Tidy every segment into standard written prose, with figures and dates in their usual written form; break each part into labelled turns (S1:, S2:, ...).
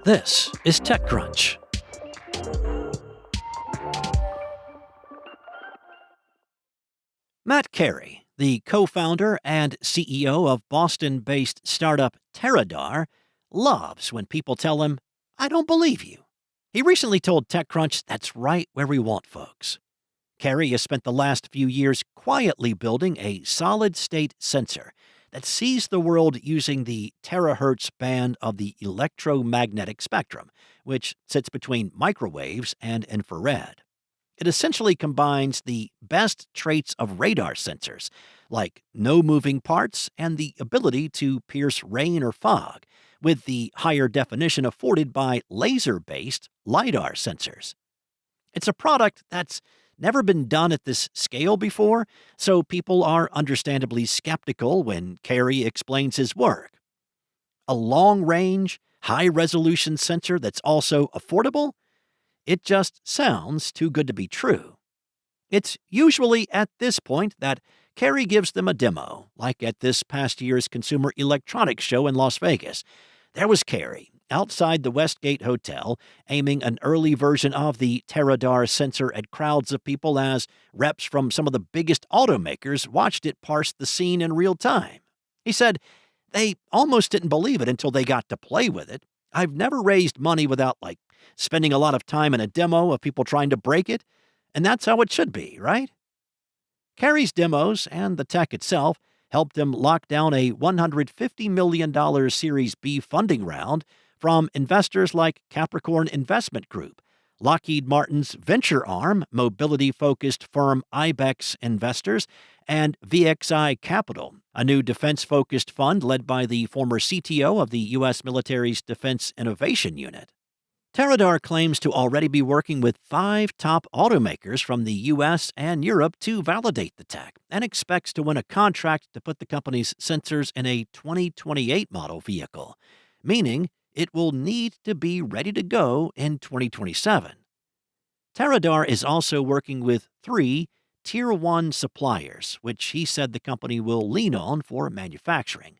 S1: This is TechCrunch. Matt Carey, the co-founder and CEO of Boston-based startup Teradar, loves when people tell him, "I don't believe you." He recently told TechCrunch that's right where we want folks. Carey has spent the last few years quietly building a solid-state sensor that sees the world using the terahertz band of the electromagnetic spectrum, which sits between microwaves and infrared. It essentially combines the best traits of radar sensors, like no moving parts and the ability to pierce rain or fog, with the higher definition afforded by laser-based lidar sensors. It's a product that's never been done at this scale before, so people are understandably skeptical when Carey explains his work. A long-range, high-resolution sensor that's also affordable? It just sounds too good to be true. It's usually at this point that Carey gives them a demo, like at this past year's Consumer Electronics Show in Las Vegas. There was Carey, outside the Westgate Hotel, aiming an early version of the Teradar sensor at crowds of people as reps from some of the biggest automakers watched it parse the scene in real time. He said, "They almost didn't believe it until they got to play with it. I've never raised money without, spending a lot of time in a demo of people trying to break it, and that's how it should be, right?" Carey's demos and the tech itself helped him lock down a $150 million Series B funding round from investors like Capricorn Investment Group, Lockheed Martin's venture arm, mobility-focused firm Ibex Investors, and VXI Capital, a new defense-focused fund led by the former CTO of the U.S. military's Defense Innovation Unit. Teradar claims to already be working with 5 top automakers from the U.S. and Europe to validate the tech, and expects to win a contract to put the company's sensors in a 2028 model vehicle, meaning it will need to be ready to go in 2027. Teradar is also working with 3 Tier 1 suppliers, which he said the company will lean on for manufacturing.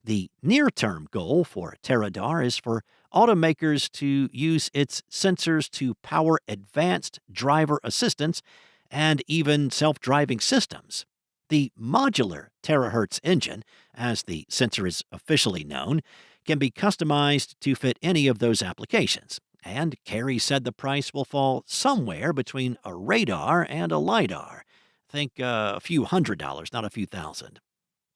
S1: The near-term goal for Teradar is for automakers to use its sensors to power advanced driver assistance and even self-driving systems. The modular terahertz engine, as the sensor is officially known, can be customized to fit any of those applications, and Carey said the price will fall somewhere between a radar and a lidar. Think a few $100s, not a few thousand.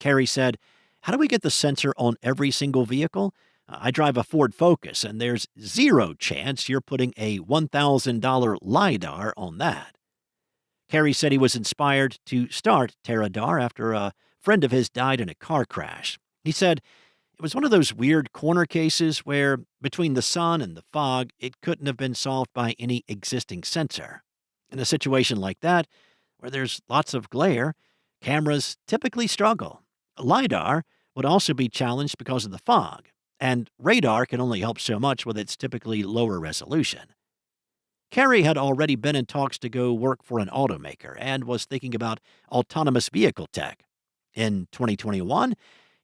S1: Carey said, "How do we get the sensor on every single vehicle? I drive a Ford Focus, and there's zero chance you're putting a $1,000 lidar on that." Carey said he was inspired to start Teradar after a friend of his died in a car crash. He said, "It was one of those weird corner cases where, between the sun and the fog, it couldn't have been solved by any existing sensor. In a situation like that, where there's lots of glare, cameras typically struggle. LiDAR would also be challenged because of the fog, and radar can only help so much with its typically lower resolution." Carey had already been in talks to go work for an automaker and was thinking about autonomous vehicle tech. In 2021,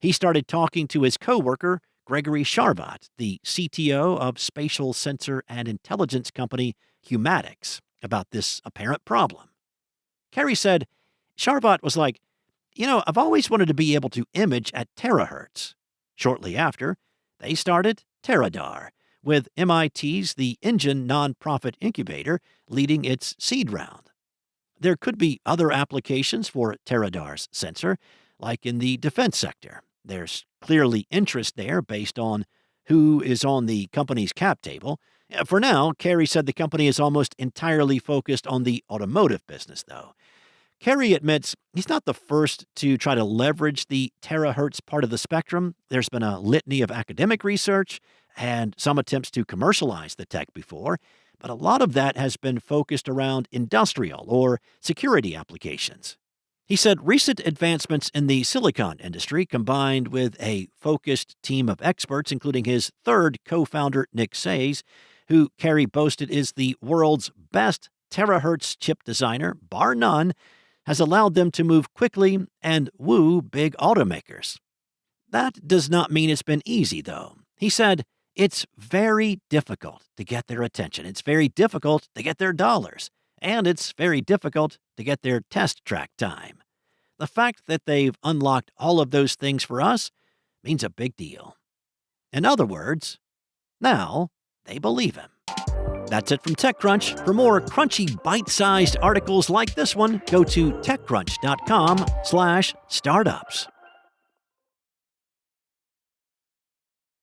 S1: he started talking to his coworker, Gregory Charvat, the CTO of spatial sensor and intelligence company Humatics, about this apparent problem. Carey said, Charvat was like, "I've always wanted to be able to image at terahertz." Shortly after, they started Teradar, with MIT's The Engine nonprofit incubator leading its seed round. There could be other applications for Teradar's sensor, like in the defense sector. There's clearly interest there based on who is on the company's cap table. For now, Carey said the company is almost entirely focused on the automotive business, though. Carey admits he's not the first to try to leverage the terahertz part of the spectrum. There's been a litany of academic research and some attempts to commercialize the tech before, but a lot of that has been focused around industrial or security applications. He said recent advancements in the silicon industry, combined with a focused team of experts, including his third co-founder, Nick Sayes, who Carey boasted is the world's best terahertz chip designer, bar none, has allowed them to move quickly and woo big automakers. That does not mean it's been easy, though. He said, It's very difficult to get their attention. It's very difficult to get their dollars. And it's very difficult to get their test track time. The fact that they've unlocked all of those things for us means a big deal. In other words, now they believe him. That's it from TechCrunch. For more crunchy, bite-sized articles like this one, go to techcrunch.com/startups.